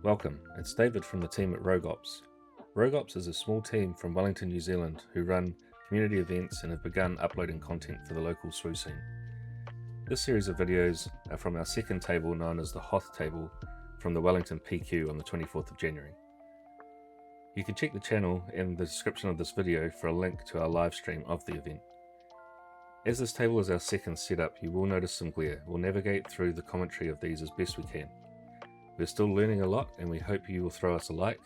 Welcome, it's David from the team at Rogue Ops. Rogue Ops is a small team from Wellington, New Zealand who run community events and have begun uploading content for the local SWU scene. This series of videos are from our second table known as the Hoth table from the Wellington PQ on the 24th of January. You can check the channel in the description of this video for a link to our live stream of the event. As this table is our second setup, you will notice some glare. We'll navigate through the commentary of these as best we can. We're still learning a lot and we hope you will throw us a like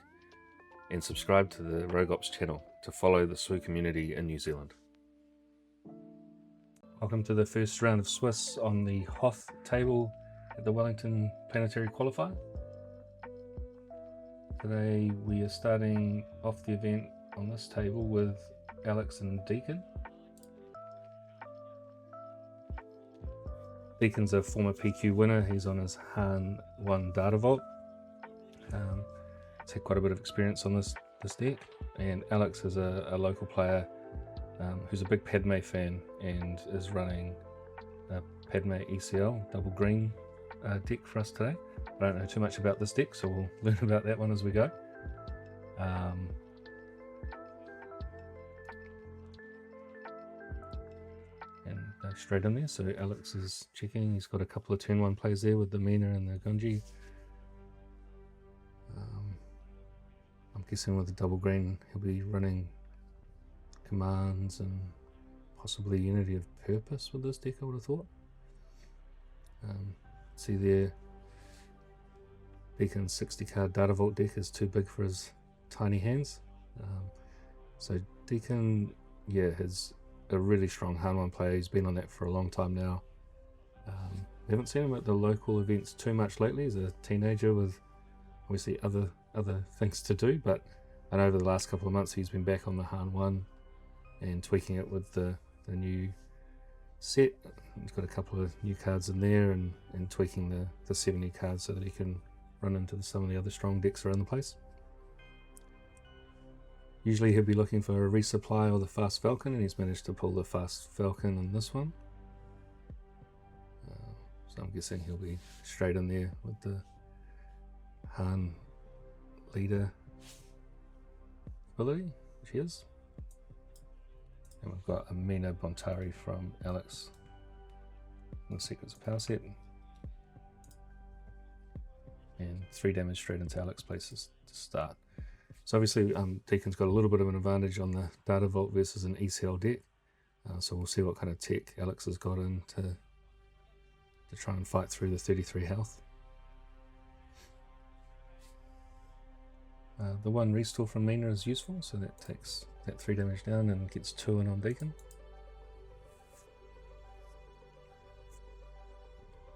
and subscribe to the Rogue Ops channel to follow the SWU community in New Zealand. Welcome to the first round of Swiss on the Hoth table at the Wellington Planetary Qualifier. Today we are starting off the event on this table with Alex and Deacon. Deacon's a former PQ winner. He's on his Han 1 data vault. He's had quite a bit of experience on this deck. And Alex is a local player who's a big Padme fan and is running a Padme3 ECL double green deck for us today. I don't know too much about this deck, so we'll learn about that one as we go. Straight in there, so Alex is checking. He's got a couple of turn 1 plays there with the Mina and the Gunji. I'm guessing with the double green he'll be running commands and possibly Unity of Purpose with this deck, I would have thought. See there, Deacon's 60 card data vault deck is too big for his tiny hands. So Deacon, yeah, has a really strong Han 1 player. He's been on that for a long time now. We haven't seen him at the local events too much lately. He's a teenager with obviously other things to do, but I know over the last couple of months he's been back on the Han 1 and tweaking it with the new set. He's got a couple of new cards in there and tweaking the 70 cards so that he can run into some of the other strong decks around the place. Usually he'll be looking for a resupply or the Fast Falcon, and he's managed to pull the Fast Falcon in this one. So I'm guessing he'll be straight in there with the Han leader ability, which he is. And we've got a Mina Bontari from Alex in the Secrets of Power set. And 3 damage straight into Alex places to start. So obviously Deacon's got a little bit of an advantage on the data vault versus an ECL deck. So we'll see what kind of tech Alex has got in to try and fight through the 33 health. The 1 restore from Mina is useful, so that takes that 3 damage down and gets 2 in on Deacon.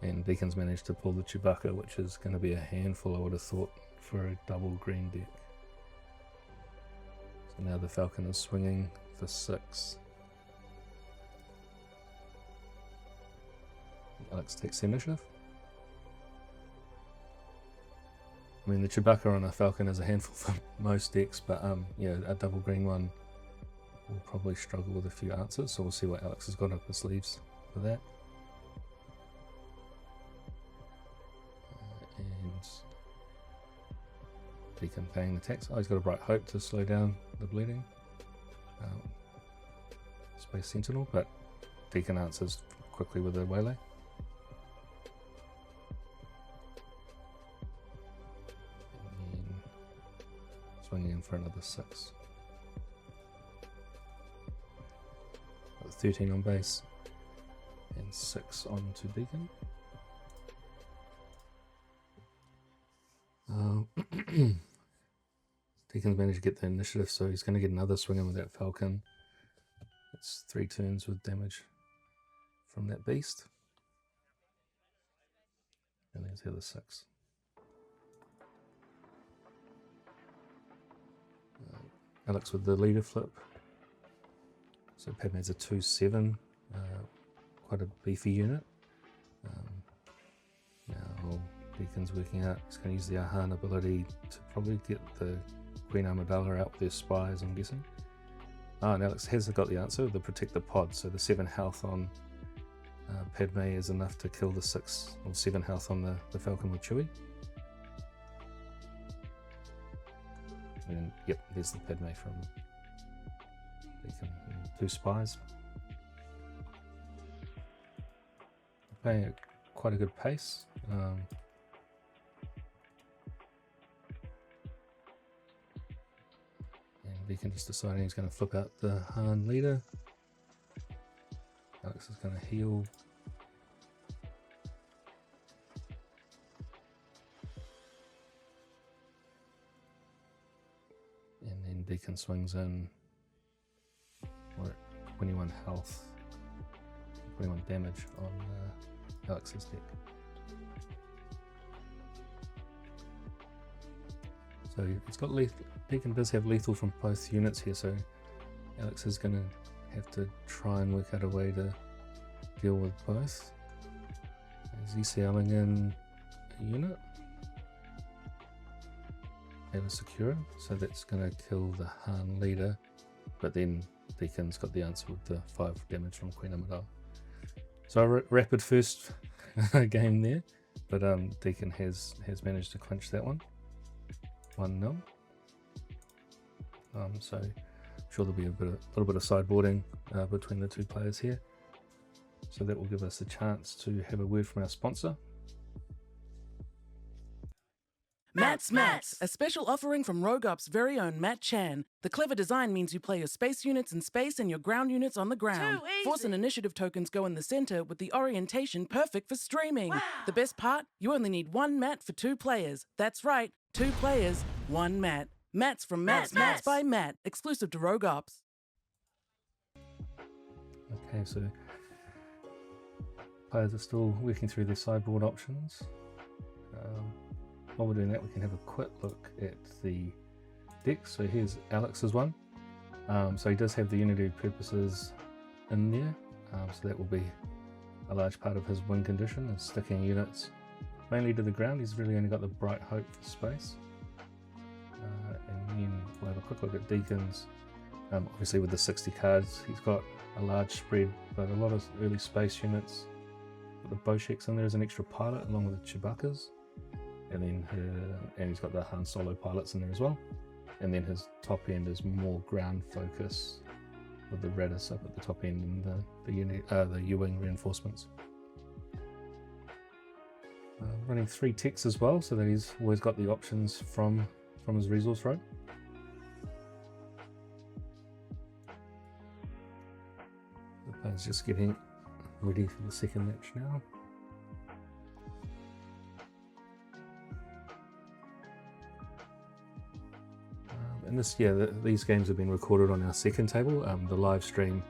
And Deacon's managed to pull the Chewbacca, which is going to be a handful, I would have thought, for a double green deck. So now the Falcon is swinging for 6. Alex takes the initiative. I mean, the Chewbacca on a Falcon is a handful for most decks, but yeah, a double green one will probably struggle with a few answers, so we'll see what Alex has got up his sleeves for that. And Deacon paying the tax. Oh, he's got a Bright Hope to slow down the bleeding. Space Sentinel, but Deacon answers quickly with a Waylay. And then swinging in for another 6. Got 13 on base and 6 on to Deacon. Deacon's managed to get the initiative, so he's going to get another swing in with that Falcon. It's 3 turns with damage from that beast. And there's the other 6. Alex with the leader flip. So Padme's a 2/7, quite a beefy unit. Now Deacon's working out, he's going to use the Ahan ability to probably get the Queen Amidala out with their spies, I'm guessing. And Alex has got the answer, the Protect the Pod, so the 7 health on Padme is enough to kill the 6 or 7 health on the Falcon with Chewie. And then, yep, there's the Padme from Deacon. 2 spies. Playing at quite a good pace. And Deacon just deciding he's going to flip out the Han leader. Alex is going to heal. And then Deacon swings in. We're at 21 health, 21 damage on Alex's deck. So it's got lethal. Deacon does have lethal from both units here, so Alex is going to have to try and work out a way to deal with both. He's ECLing in a unit. Have a secure, so that's going to kill the Han leader, but then Deacon's got the answer with the 5 damage from Queen Amidala. So a rapid first game there, but Deacon has managed to clinch that one. 1-0. So I'm sure there'll be a little bit of sideboarding between the two players here. So that will give us a chance to have a word from our sponsor. Mats, a special offering from Rogop's very own Matt Chan. The clever design means you play your space units in space and your ground units on the ground. Force and initiative tokens go in the center with the orientation perfect for streaming. Wow. The best part? You only need 1 mat for 2 players. That's right, 2 players, 1 mat. Mats from Mats by Matt, exclusive to Rogops. Okay, so players are still working through their sideboard options. While we're doing that, we can have a quick look at the deck. So here's Alex's one. So he does have the Unity purposes in there. So that will be a large part of his win condition, is sticking units mainly to the ground. He's really only got the Bright Hope for space. And then we'll have a quick look at Deacon's. Obviously with the 60 cards, he's got a large spread, but a lot of early space units. Got the Bosheks in there as an extra pilot, along with the Chewbacca's. And then he's got the Han Solo pilots in there as well. And then his top end is more ground focus with the Radis up at the top end and the U-wing reinforcements. Running 3 techs as well, so that he's always got the options from his resource row. The player's just getting ready for the second match now. And these games have been recorded on our second table. The live stream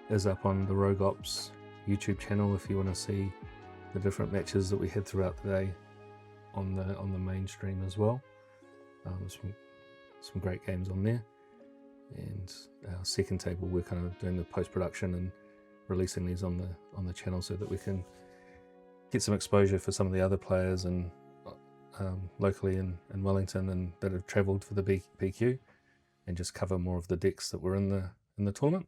is up on the Rogops YouTube channel if you want to see the different matches that we had throughout the day on the main stream as well. Some great games on there. And our second table, we're kind of doing the post-production and releasing these on the channel so that we can get some exposure for some of the other players and locally in Wellington and that have travelled for the PQ, and just cover more of the decks that were in the tournament.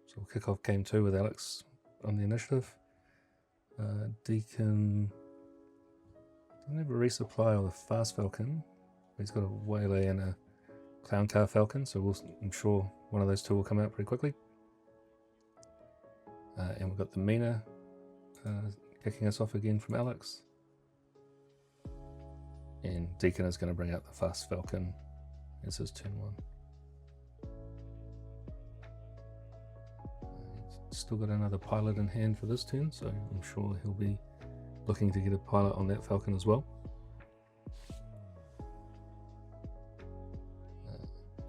So we'll kick off game 2 with Alex on the initiative. Deacon doesn't have a resupply of the Fast Falcon. He's got a Waylay and a Clown Car Falcon, so I'm sure one of those two will come out pretty quickly. And we've got the Mina kicking us off again from Alex. And Deacon is going to bring out the Fast Falcon as his turn 1. He's still got another pilot in hand for this turn, so I'm sure he'll be looking to get a pilot on that Falcon as well.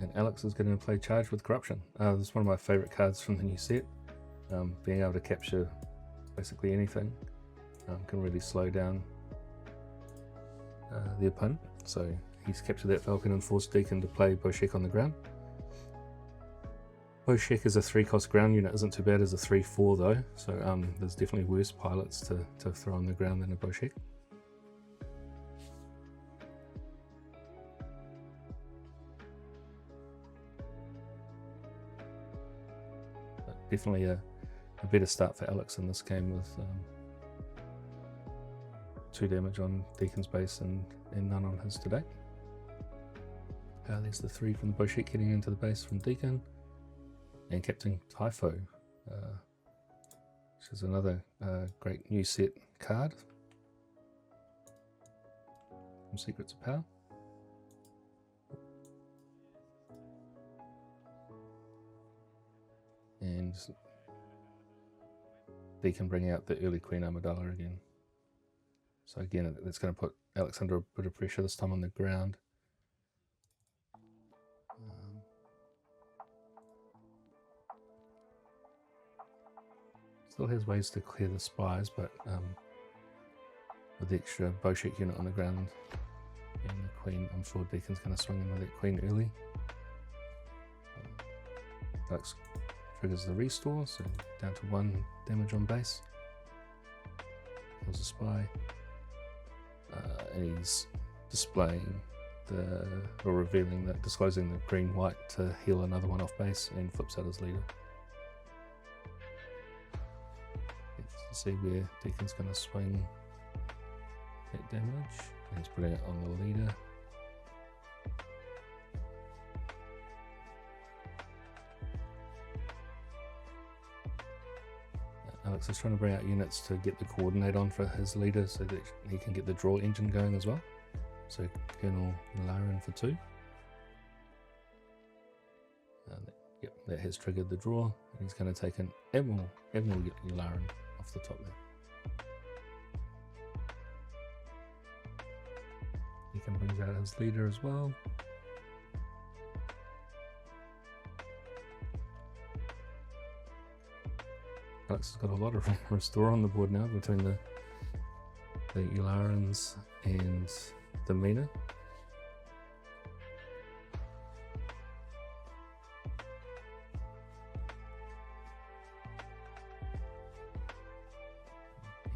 And Alex is going to play Charge with Corruption. This is one of my favourite cards from the new set. Being able to capture basically anything can really slow down the opponent. So he's captured that Falcon and forced Deacon to play Boshek on the ground. Boshek is a 3-cost ground unit, isn't too bad as a 3/4 though, so there's definitely worse pilots to throw on the ground than a Boshek. But definitely a better start for Alex in this game with 2 damage on Deacon's base and none on his today. There's the 3 from the Boshek heading into the base from Deacon. And Captain Typho, which is another great new set card from Secrets of Power. And Deacon bring out the early Queen Amidala again. So again, that's going to put Alex under a bit of pressure, this time on the ground. Still has ways to clear the spies, but with the extra Boshek unit on the ground and the Queen, I'm sure Deacon's going to swing in with that Queen early. Alex triggers the restore, so down to 1 damage on base. Kills a spy. And he's displaying disclosing the green-white to heal another one off base and flips out his leader. See where Deacon's going to swing that damage, and he's putting it on the leader. Alex is trying to bring out units to get the coordinate on for his leader so that he can get the draw engine going as well. So Colonel Yularen for 2. Yep, that has triggered the draw, and he's going to take an Admiral Yularen off the top there. He can bring out his leader as well. Alex has got a lot of restore on the board now between the Yularans and the Mina.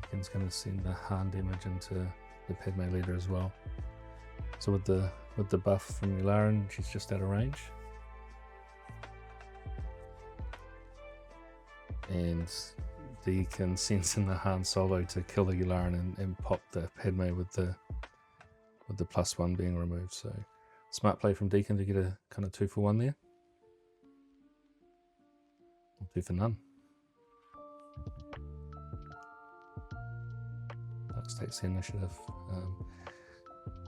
Deacon's going to send the harm damage into the Padme leader as well. So with the buff from Yularen, she's just out of range. And Deacon sends in the Han Solo to kill the Yularen and pop the Padme with the +1 being removed. So smart play from Deacon to get a kind of 2 for 1 there. Or 2 for none. Alex takes the initiative.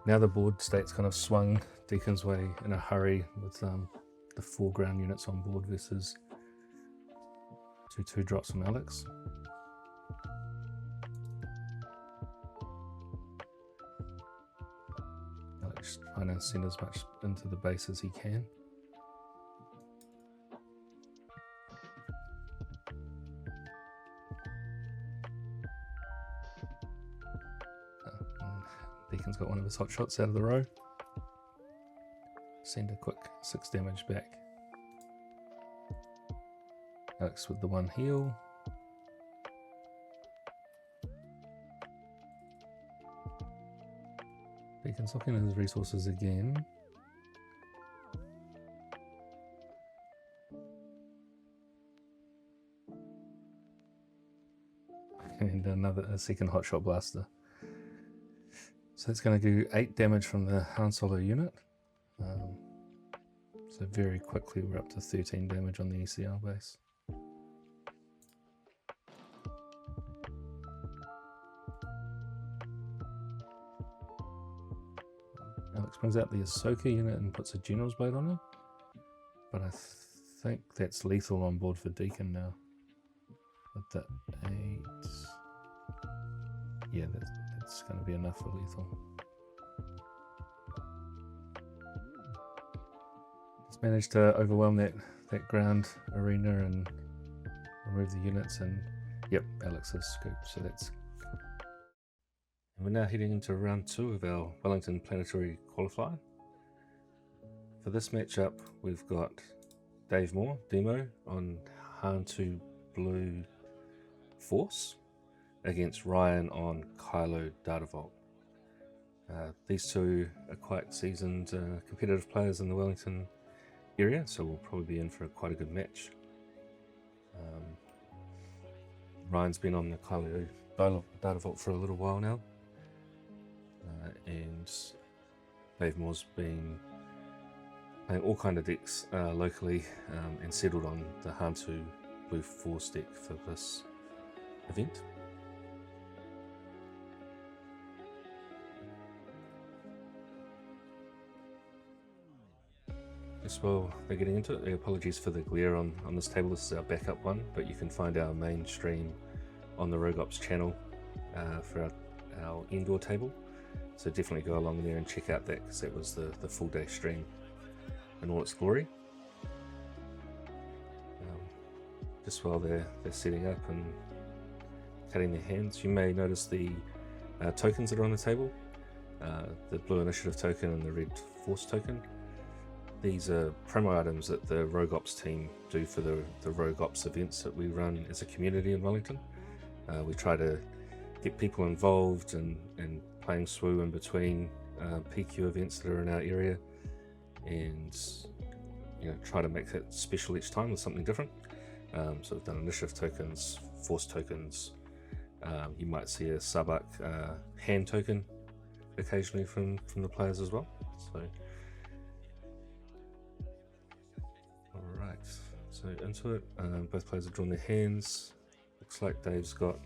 Now the board state's kind of swung Deacon's way in a hurry with the 4 ground units on board versus 2 drops from Alex. Alex trying to send as much into the base as he can. Deacon's got one of his hot shots out of the row. Send a quick 6 damage back. Alex with the 1 heal. Deacon's looking at his resources again. And a second hotshot blaster. So it's going to do 8 damage from the Han Solo unit. So very quickly we're up to 13 damage on the ECL base. Alex brings out the Ahsoka unit and puts a General's Blade on him. But I think that's lethal on board for Deacon now. With the 8... Yeah, that's going to be enough for lethal. Just managed to overwhelm that ground arena and remove the units, and yep, Alex has scooped, so that's... And we're now heading into round 2 of our Wellington Planetary Qualifier. For this matchup, we've got Dave Moore, Demo, on Han 2 Blue Force, against Ryan on Kylo Data Vault. These two are quite seasoned competitive players in the Wellington area, so we'll probably be in for quite a good match. Ryan's been on the Kylo Data Vault for a little while now, and Dave Moore's been playing all kind of decks locally, and settled on the Hantu Blue Force deck for this event. Just while they're getting into it, apologies for the glare on this table. This is our backup one, but you can find our main stream on the Rogops channel for our indoor table. So definitely go along there and check out that, because that was the full day stream in all its glory. Just while they're setting up and cutting their hands, you may notice the tokens that are on the table, the blue initiative token and the red force token. These are promo items that the Rogops team do for the Rogops events that we run as a community in Wellington. We try to get people involved and playing SWU in between PQ events that are in our area, and try to make it special each time with something different. So we've done initiative tokens, force tokens. You might see a Sabak hand token occasionally from the players as well. So, alright, so into it. Both players have drawn their hands. Looks like Dave's got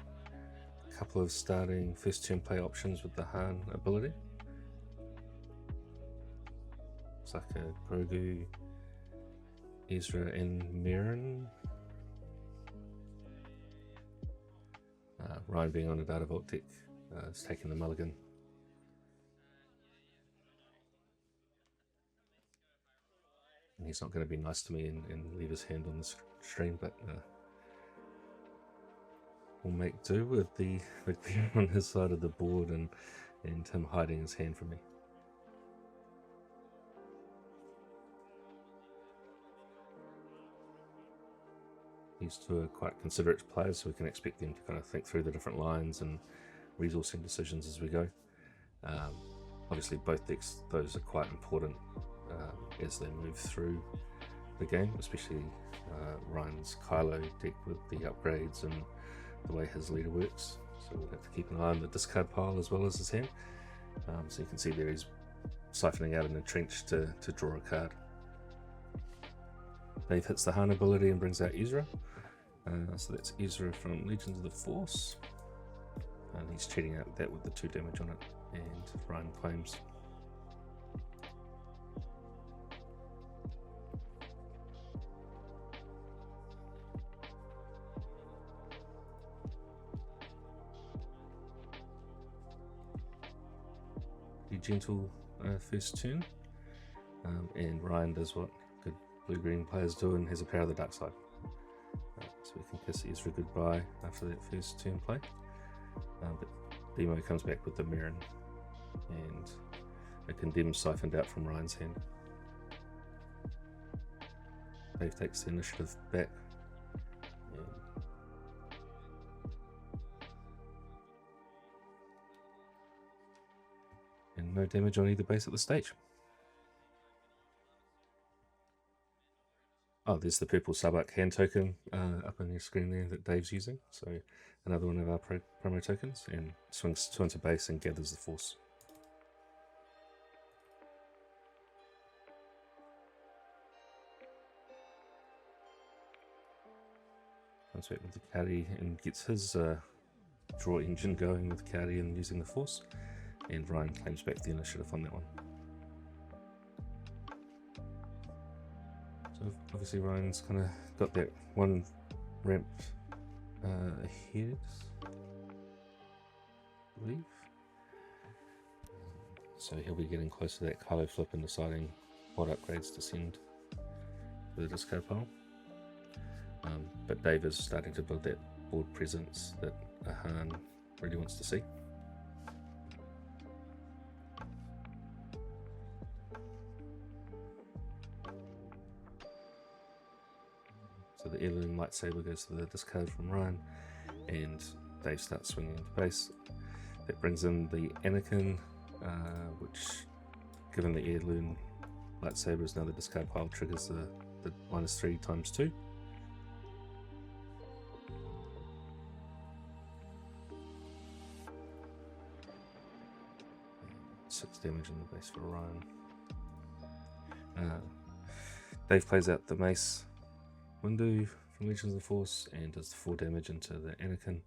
a couple of starting first turn play options with the Han ability. Looks like a Grogu, Ezra and Mirren. Ryan, being on a Data Vault deck, is taking the mulligan. And he's not going to be nice to me and leave his hand on the stream, but we'll make do with the clear on his side of the board and him hiding his hand from me. These two are quite considerate players, so we can expect them to kind of think through the different lines and resourcing decisions as we go. Obviously both decks, those are quite important as they move through the game, especially Ryan's Kylo deck with the upgrades and the way his leader works. So we'll have to keep an eye on the discard pile as well as his hand. So you can see there he's siphoning out an entrench to draw a card. Dave hits the Han ability and brings out Ezra. So that's Ezra from Legions of the Force, and he's cheating out that with the 2 damage on it, and Ryan claims. Be gentle first turn, and Ryan does what good blue-green players do and has a Power of the Dark Side. So we can kiss Ezra goodbye after that first turn play. But Demo comes back with the Mirren, and a Condemn siphoned out from Ryan's hand. Dave takes the initiative back. And no damage on either base at the stage. Oh, there's the purple Sabak hand token up on your screen there that Dave's using. So another one of our promo tokens, and swings 2 into base and gathers the force. Comes back with the caddy and gets his draw engine going with caddy and using the force, and Ryan claims back the initiative on that one. So obviously Ryan's kind of got that one ramp ahead, I believe. So he'll be getting close to that Kylo flip and deciding what upgrades to send to the discard pile. But Dave is starting to build that board presence that Han really wants to see. So the heirloom lightsaber goes to the discard from Ryan, and Dave starts swinging into base. That brings in the Anakin, which, given the heirloom lightsaber is now the discard pile, triggers the -3 × 2. 6 damage in the base for Ryan. Dave plays out the Mace Windu from Legions of the Force and does the 4 damage into the Anakin.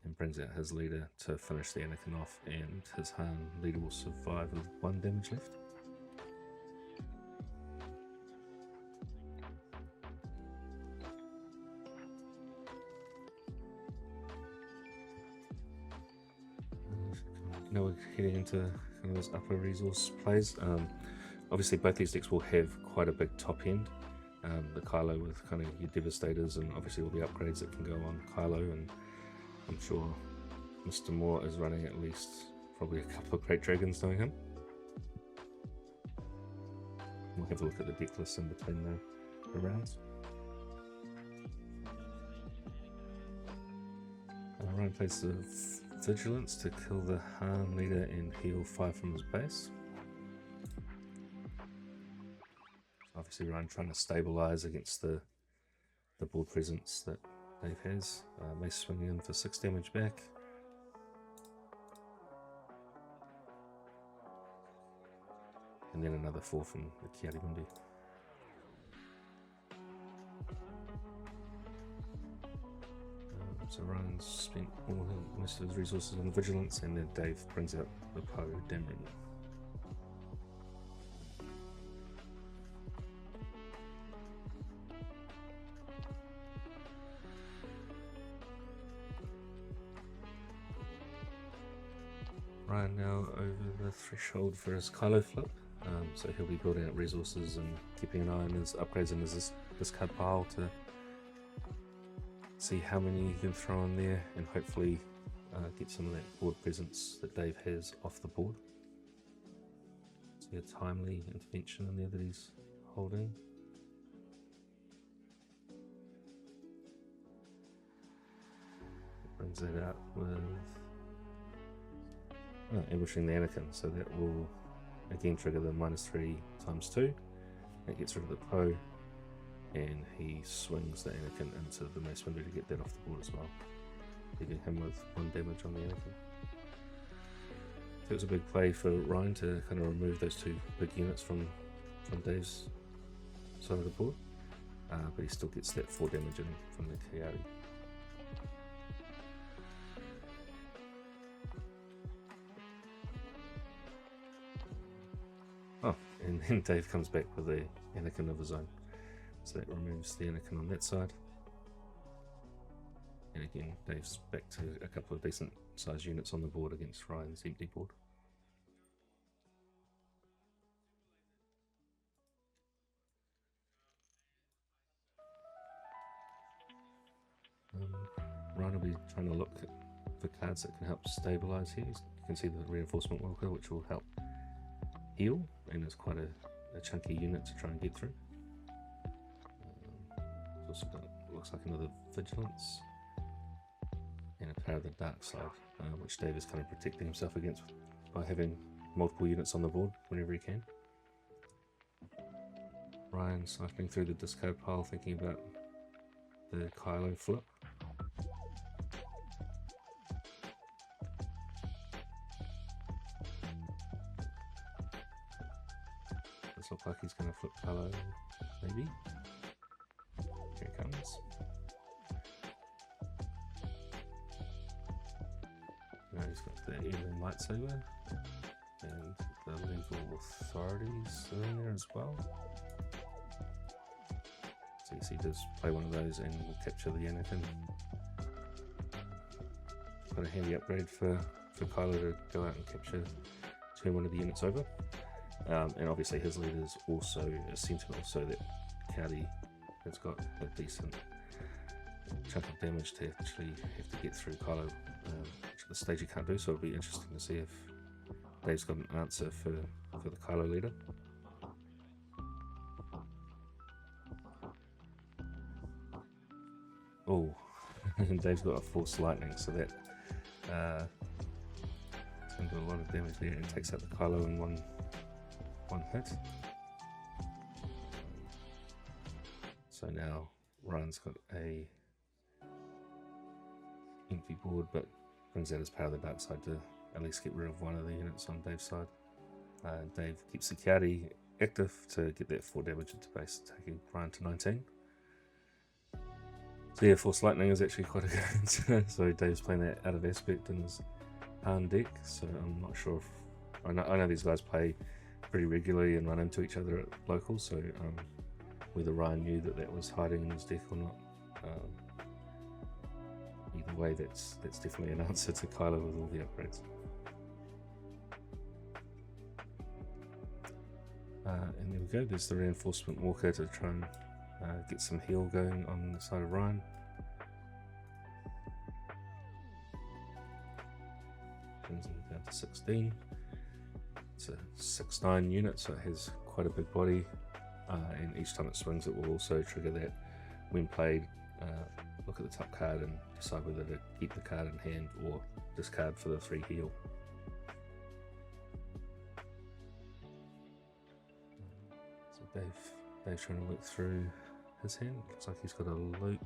And brings out his leader to finish the Anakin off, and his Han leader will survive with 1 damage left. Now we're heading into kind of those upper resource plays. Obviously both these decks will have quite a big top end. The Kylo with kind of your Devastators and obviously all the upgrades that can go on Kylo, and I'm sure Mr. Moore is running at least probably a couple of Great Dragons knowing him. We'll have a look at the deck list in between the rounds. Ryan plays the Vigilance to kill the Han leader and heal 5 from his base. Obviously Ryan trying to stabilise against the board presence that Dave has. Mace swinging in for 6 damage back. And then another 4 from the Kiadi-Mundi. So Ryan's spent most of his resources on Vigilance, and then Dave brings out the Poe Dameron. Ryan now over the threshold for his Kylo flip, so he'll be building up resources and keeping an eye on his upgrades in his discard pile to see how many you can throw in there, and hopefully get some of that board presence that Dave has off the board. See a timely intervention in there that he's holding. Brings that out with ambushing the Anakin, so that will again trigger the -3 × 2. That gets rid of the Poe, and he swings the Anakin into the Mace Windu to get that off the board as well, leaving him with 1 damage on the Anakin. So it was a big play for Ryan to kind of remove those 2 big units from Dave's side of the board, but he still gets that 4 damage in from the Kiadi. Oh, and then Dave comes back with a Anakin of his own. So that removes the Anakin on that side. And again, Dave's back to a couple of decent sized units on the board against Ryan's empty board. Ryan will be trying to look for cards that can help stabilize here. You can see the Reinforcement Walker, which will help heal, and it's quite a chunky unit to try and get through. Also got, looks like another Vigilance and a Power of the Dark Side, which Dave is kind of protecting himself against by having multiple units on the board whenever he can. Ryan cycling through the discard pile, thinking about the Kylo flip. Does look like he's going to flip Kylo, maybe. Here it comes. Now he's got the Alien Lightsaber and the Legal Authorities in there as well. So you see he does play one of those and will capture the Anakin. Quite a handy upgrade for Kylo to go out and capture, turn one of the units over. And obviously his leader is also a Sentinel, so that Kiadi has got a decent chunk of damage to actually have to get through Kylo, which at this stage you can't do, so it'll be interesting to see if Dave's got an answer for the Kylo leader. Oh, and Dave's got a Force Lightning, so that it's going to do a lot of damage there, and takes out the Kylo in one hit. So now Ryan's got a empty board, but brings out his Power of the Dark Side to at least get rid of one of the units on Dave's side. Dave keeps the Kiadi active to get that 4 damage into base, taking Ryan to 19. So yeah, Force Lightning is actually quite a good answer. So Dave's playing that out of aspect in his Han deck, so I'm not sure if... I know these guys play pretty regularly and run into each other at locals, so whether Ryan knew that was hiding in his deck or not. Either way, that's definitely an answer to Kylo with all the upgrades. And there we go, there's the Reinforcement Walker to try and get some heal going on the side of Ryan. Brings him down to 16. It's a 6/9 unit, so it has quite a big body, and each time it swings it will also trigger that when played, look at the top card and decide whether to keep the card in hand or discard for the 3 heal. So Dave's trying to look through his hand. Looks like he's got a Luke.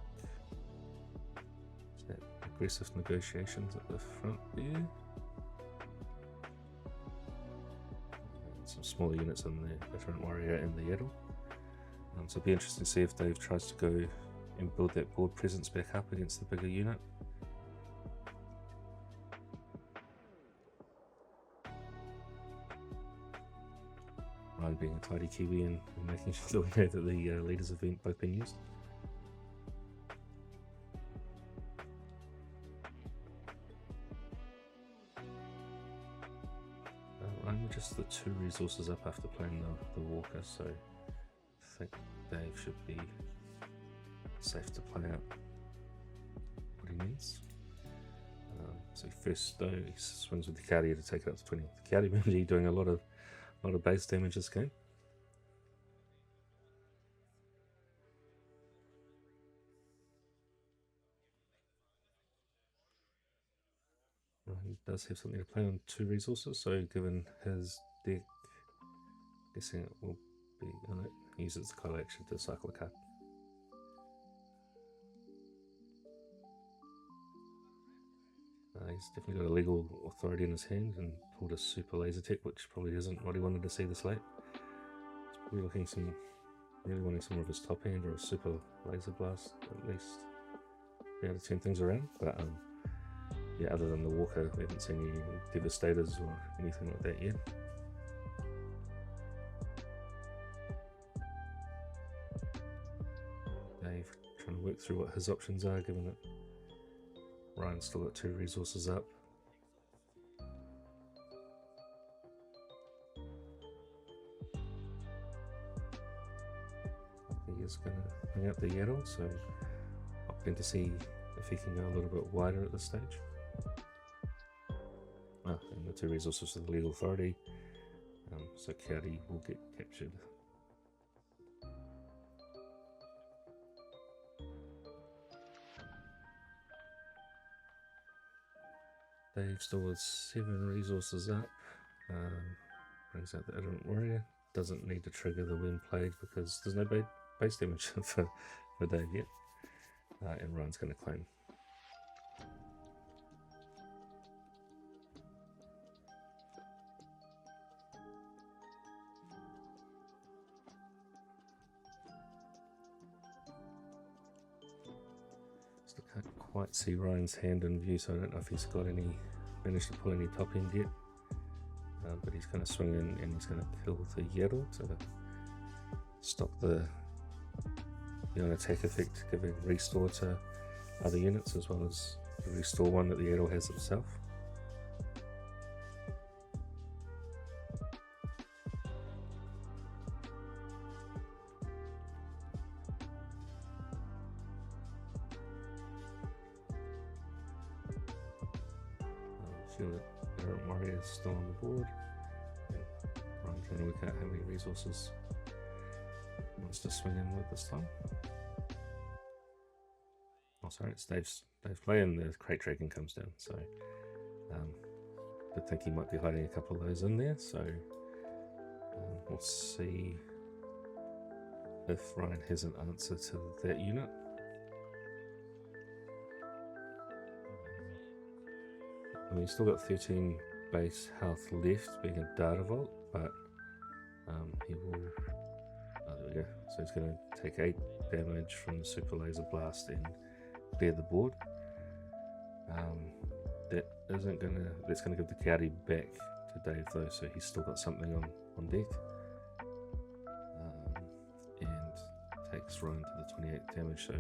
Is that aggressive negotiations at the front there? Some smaller units in the Veteran Warrior and the Yaddle. So it'll be interesting to see if Dave tries to go and build that board presence back up against the bigger unit. Ryan being a tidy Kiwi and making sure that we know that the leaders have both been used. Ryan with just the 2 resources up after playing the Walker, so I think Dave should be safe to play out what he needs. So first though, he swings with the Cardia to take it up to 20. The Cardia maybe doing a lot of base damage this game. He does have something to play on 2 resources, so given his deck, guessing it will be on it, he uses the Kylo action to cycle a card. He's definitely got a legal authority in his hand and pulled a super laser tech, which probably isn't what he wanted to see this late. He's probably looking really wanting some of his top hand or a super laser blast at least be able to turn things around. But yeah, other than the Walker, we haven't seen any Devastators or anything like that yet. Dave trying to work through what his options are, given that Ryan's still got 2 resources up. He is going to bring up the Yaddle, so opting to see if he can go a little bit wider at this stage. And the 2 resources for the legal authority, so County will get captured. Dave still with 7 resources up. Brings out the Ignorant Warrior. Doesn't need to trigger the when played because there's no base damage for Dave yet. And Ryan's going to claim. Still can't quite see Ryan's hand in view, so I don't know if he's got managed to pull any top end yet. But he's going to swing in and he's going to kill the Yaddle to stop the attack effect, giving restore to other units as well as the restore one that the Yaddle has himself. Marquiz is still on the board. I'm trying to work out how many resources he wants to swing in with this time. Oh, sorry, it's Dave's play and the crate dragon comes down, so I think he might be hiding a couple of those in there, so we'll see if Ryan has an answer to that unit. I mean, he's still got 13 base health left, being a data vault, but He will, oh there we go, so he's going to take 8 damage from the super laser blast and clear the board. That's going to give the Coyote back to Dave though, so he's still got something on deck. And takes Ryan to the 28 damage, so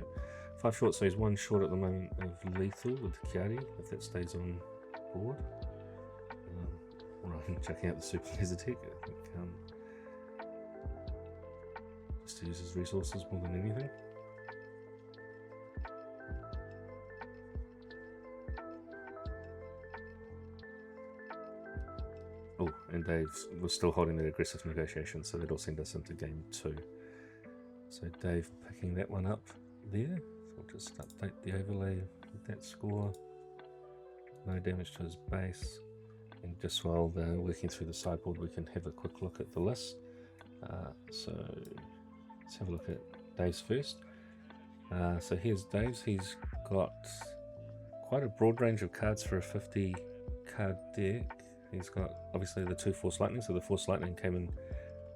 5 short, so he's 1 short at the moment of lethal with the Coyote, if that stays on board. Ryan checking out the super laser tech, I think, just to use his resources more than anything. Oh, and Dave was still holding that aggressive negotiation, so that'll send us into game 2. So Dave picking that one up there. So we'll just update the overlay with that score. No damage to his base. And just while they're working through the sideboard, we can have a quick look at the list. So let's have a look at Dave's first. So here's Dave's. He's got quite a broad range of cards for a 50 card deck. He's got obviously the 2 Force Lightning, so the Force Lightning came in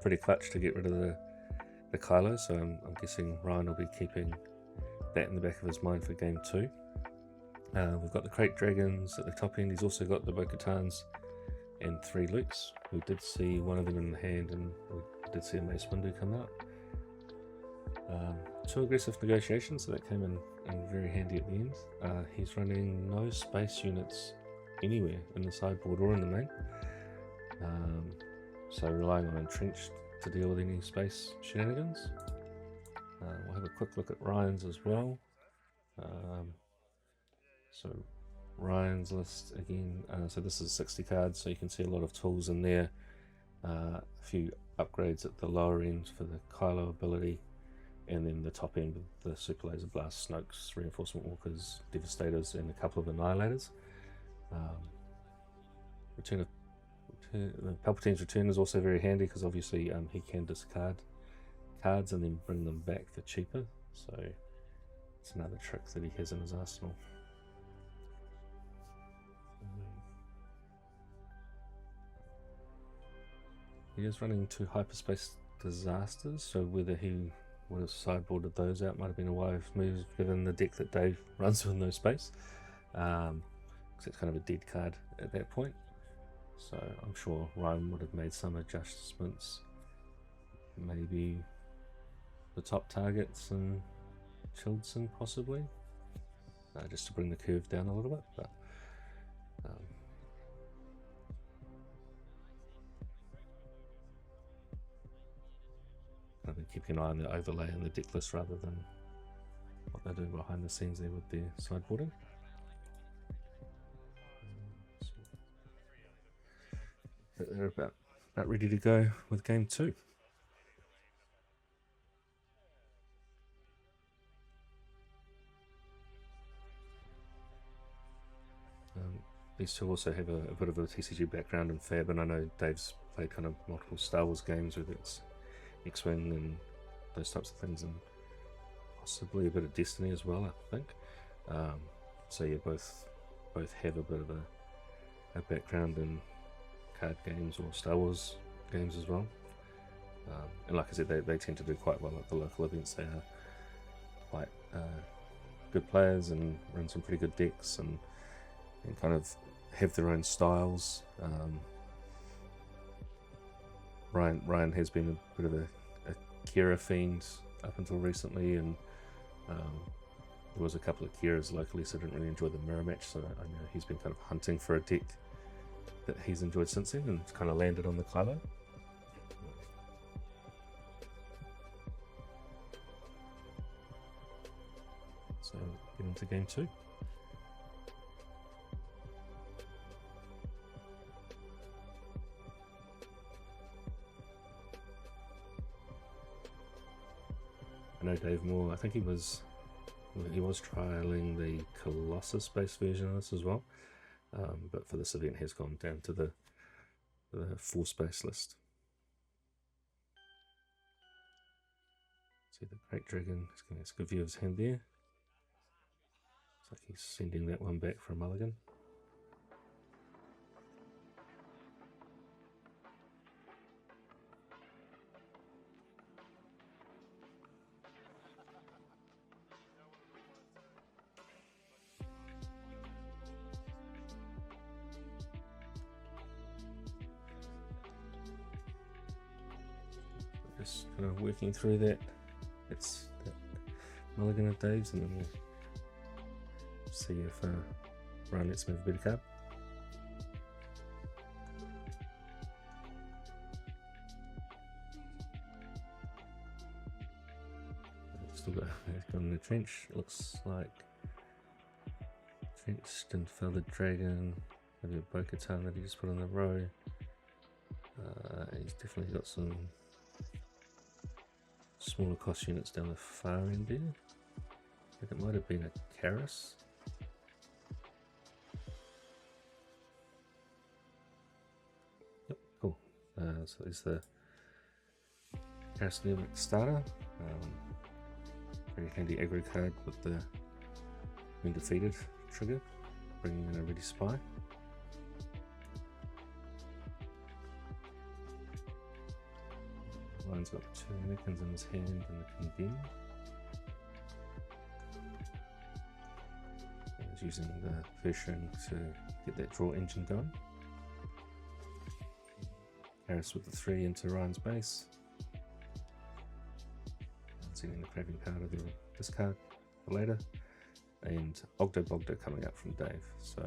pretty clutch to get rid of the Kylo, so I'm guessing Ryan will be keeping that in the back of his mind for game 2. We've got the Crate Dragons at the top end. He's also got the Bo-Katans and 3 Lukes. We did see one of them in the hand, and we did see a Mace Windu come out. 2 aggressive negotiations, so that came in very handy at the end. He's running no space units anywhere in the sideboard or in the main, so relying on Entrenched to deal with any space shenanigans. We'll have a quick look at Ryan's as well. So Ryan's list again, so this is 60 cards, so you can see a lot of tools in there. A few upgrades at the lower end for the Kylo ability, and then the top end with the Super Laser Blast, Snokes, Reinforcement Walkers, Devastators, and a couple of Annihilators. Palpatine's Return is also very handy because obviously he can discard cards and then bring them back for cheaper, so it's another trick that he has in his arsenal. He is running 2 Hyperspace Disasters, so whether he would have sideboarded those out might have been a wise move given the deck that Dave runs with no space, because it's kind of a dead card at that point. So I'm sure Ryan would have made some adjustments, maybe the top targets and Childson possibly, just to bring the curve down a little bit, but I've been keeping an eye on the overlay and the deck list rather than what they're doing behind the scenes there with their sideboarding. They're about ready to go with game 2. These two also have a bit of a TCG background in Fab, and I know Dave's played kind of multiple Star Wars games, whether it's X-Wing and those types of things, and possibly a bit of Destiny as well, I think. So yeah, both have a bit of a background in card games or Star Wars games as well. And like I said, they tend to do quite well at the local events. They are quite good players and run some pretty good decks and kind of have their own styles. Ryan has been a bit of a Kira fiend up until recently, and there was a couple of Kiras locally, so I didn't really enjoy the mirror match, so I know he's been kind of hunting for a deck that he's enjoyed since then, and kind of landed on the Kylo. So get into game 2. I know Dave Moore, I think he was trialing the Colossus-based version of this as well, but for this event he's gone down to the Force-based list. See the Great Dragon, he's giving us a good view of his hand there. Looks like he's sending that one back for a mulligan. just kind of working through that. It's that mulligan of Dave's, and then we'll see if Ryan lets me have a better card. Still got in the trench. Looks like trenched and feathered dragon. Maybe a Bo-Katan that he just put in the row. He's definitely got some smaller cost units down the far end there. I think it might have been a Karis. Yep, cool. So there's the Karis Nervic starter. Very handy aggro card with the when defeated trigger, bringing in a ready spy. Ryan's got 2 mannequins in his hand and the condemn. He's using the first ring to get that draw engine going. Karis with the 3 into Ryan's base. Sending the craving card of the discard for later. And Ogdo Bogdo coming up from Dave. So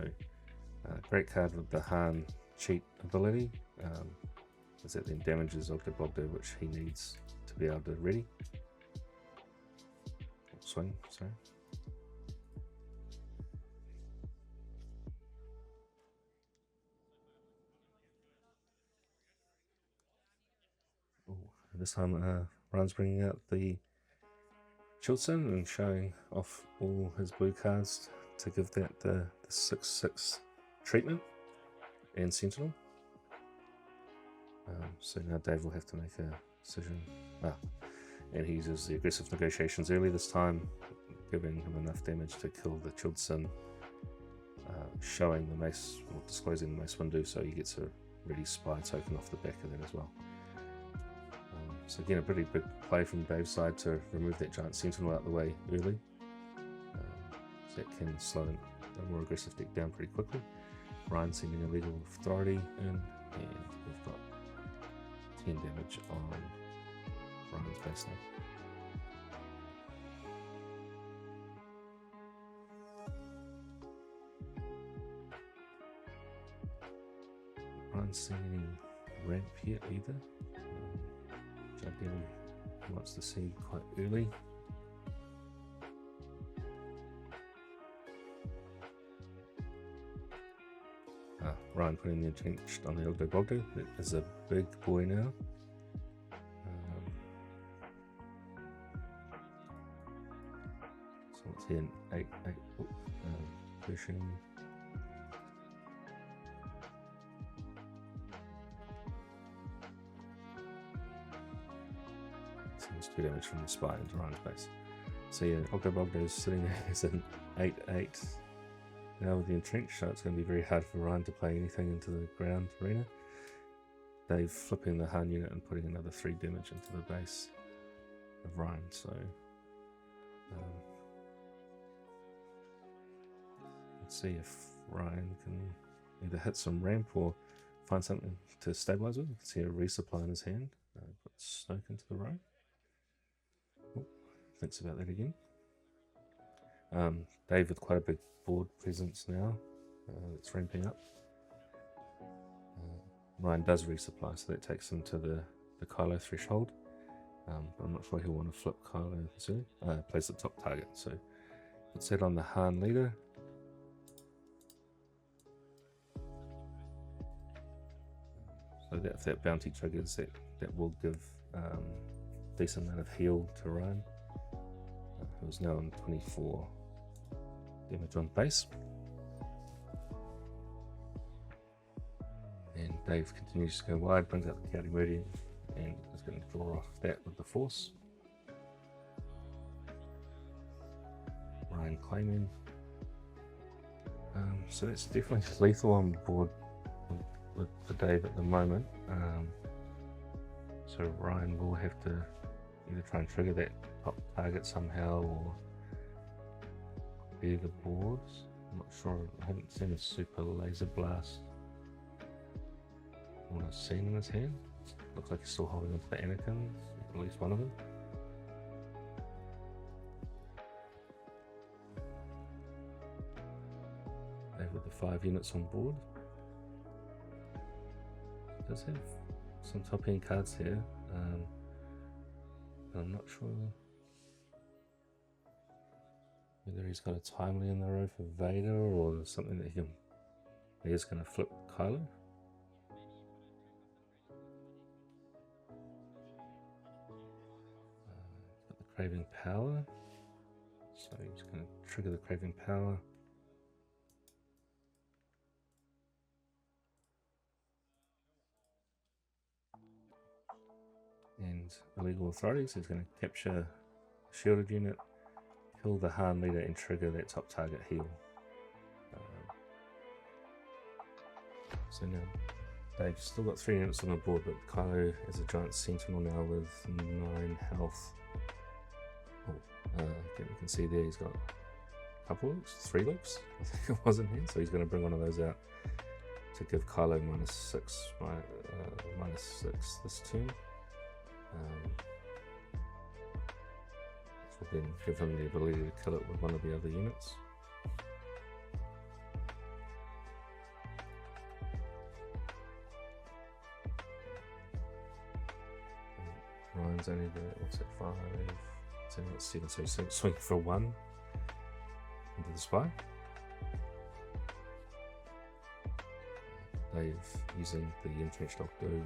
great card with the Han cheat ability. As that then damages Ogdo Bogdo, which he needs to be able to ready. Swing, sorry. Ooh, this time Ryan's bringing out the Chilson and showing off all his blue cards to give that the 6/6 treatment and Sentinel. So now Dave will have to make a decision. And he uses the aggressive negotiations early this time, giving him enough damage to kill the Chilson, showing the mace, or disclosing the mace window, so he gets a ready spy token off the back of that as well. So again, a pretty big play from Dave's side to remove that giant Sentinel out of the way early. So that can slow a more aggressive deck down pretty quickly. Ryan sending a legal authority in, and we've got 10 damage on Ryan's base now. Ryan's seeing any ramp here either. Ideally he wants to see quite early. Ryan putting the entrenched on the Ogdo Bogdo. That is a big boy now. So what's here? An 8/8 pushing. It's 2 damage from the spy into Ryan's base. So yeah, Ogdo Bogdo is sitting there as an 8/8 now with the entrench, so it's going to be very hard for Ryan to play anything into the ground arena. Dave flipping the Han unit and putting another 3 damage into the base of Ryan, so let's see if Ryan can either hit some ramp or find something to stabilize with. You can see a resupply in his hand. Put Snoke into the row. Thinks about that again. Dave with quite a big board presence now. It's ramping up. Ryan does resupply, so that takes him to the Kylo threshold. But I'm not sure he'll want to flip Kylo this early. Plays the top target, so puts that on the Han leader. So that if that bounty triggers, that will give decent amount of heal to Ryan. Who's now on 24 damage on base. And Dave continues to go wide, brings out the County Meridian, and is going to draw off that with the Force. Ryan claiming. So that's definitely lethal on board for Dave at the moment. So Ryan will have to either try and trigger that top target somehow or clear the boards. I'm not sure, I haven't seen a super laser blast on a scene in his hand. Looks like he's still holding onto the Anakin. at least one of them. Dave with the 5 units on board. Does have some top end cards here. I'm not sure whether he's got a timely in the row for Vader or something that he is going to flip Kylo. Got the Craving Power, so he's going to trigger the Craving Power. And illegal authorities, he's going to capture a shielded unit, kill the Han leader and trigger that top target heal. So now Dave's still got 3 units on the board, but Kylo is a giant sentinel now with 9 health. Okay, we can see there he's got a couple looks, 3 looks, I think it was in here, so he's going to bring one of those out to give Kylo -6 this turn. This will then give him the ability to kill it with one of the other units. Ryan's only the, what's it, 5, it's only got 7, so he's swinging for 1 into the spy. Dave using the entrenched octo.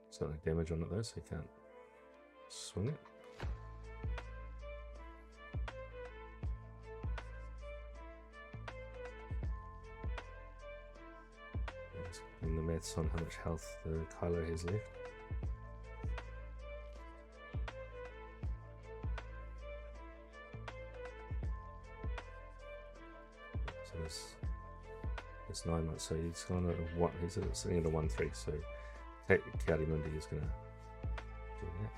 It's got no damage on it though, so he can't swing it. And the maths on how much health the Kylo has left. So it's 9 months, so he's gone at what? He's sitting at a 1-3, so Kiadi Mundi is going to do that.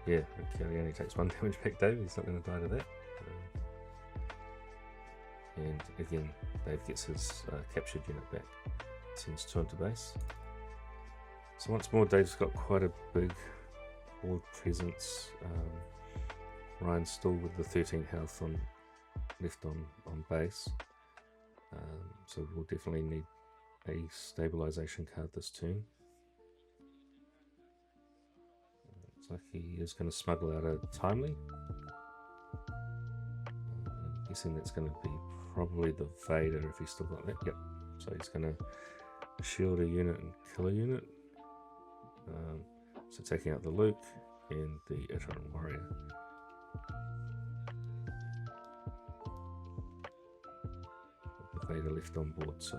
Yeah, Kiadi only takes 1 damage back, Dave. He's not going to die to that. And again, Dave gets his captured unit back. Sends 2 into base. So once more, Dave's got quite a big board presence. Ryan's still with the 13 health left on base. So we'll definitely need a stabilization card this turn. Looks like he is going to smuggle out a timely. I'm guessing that's going to be probably the Vader if he's still got that. Yep. So he's going to shield a unit and kill a unit. So taking out the Luke and the Iterant Warrior. The Vader left on board, so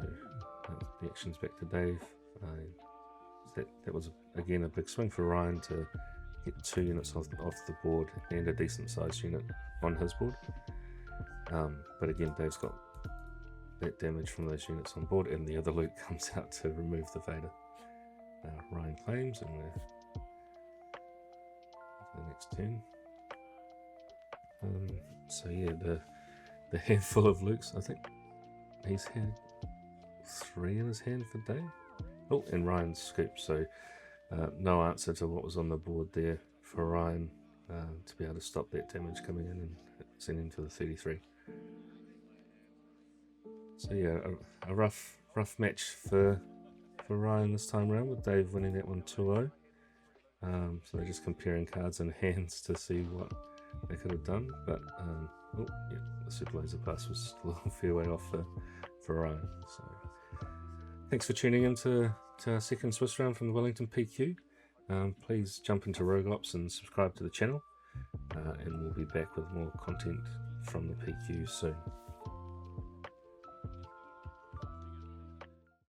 the action's back to Dave. That was again a big swing for Ryan to get 2 units off the board and a decent sized unit on his board. But again, Dave's got that damage from those units on board, and the other Luke comes out to remove the Vader. Ryan claims, and we're the next turn. So yeah, the handful of Lukes, I think he's had 3 in his hand for Dave. Oh, and Ryan's scoop, so no answer to what was on the board there for Ryan to be able to stop that damage coming in and sending to the 33. So yeah, a rough match for Ryan this time around, with Dave winning that one 2-0. So they're just comparing cards and hands to see what they could have done. But oh yeah, the Super Laser Pass was still a fair way off for Ryan. So thanks for tuning in to our second Swiss round from the Wellington PQ. Please jump into Rogue Ops and subscribe to the channel, and we'll be back with more content from the PQ soon.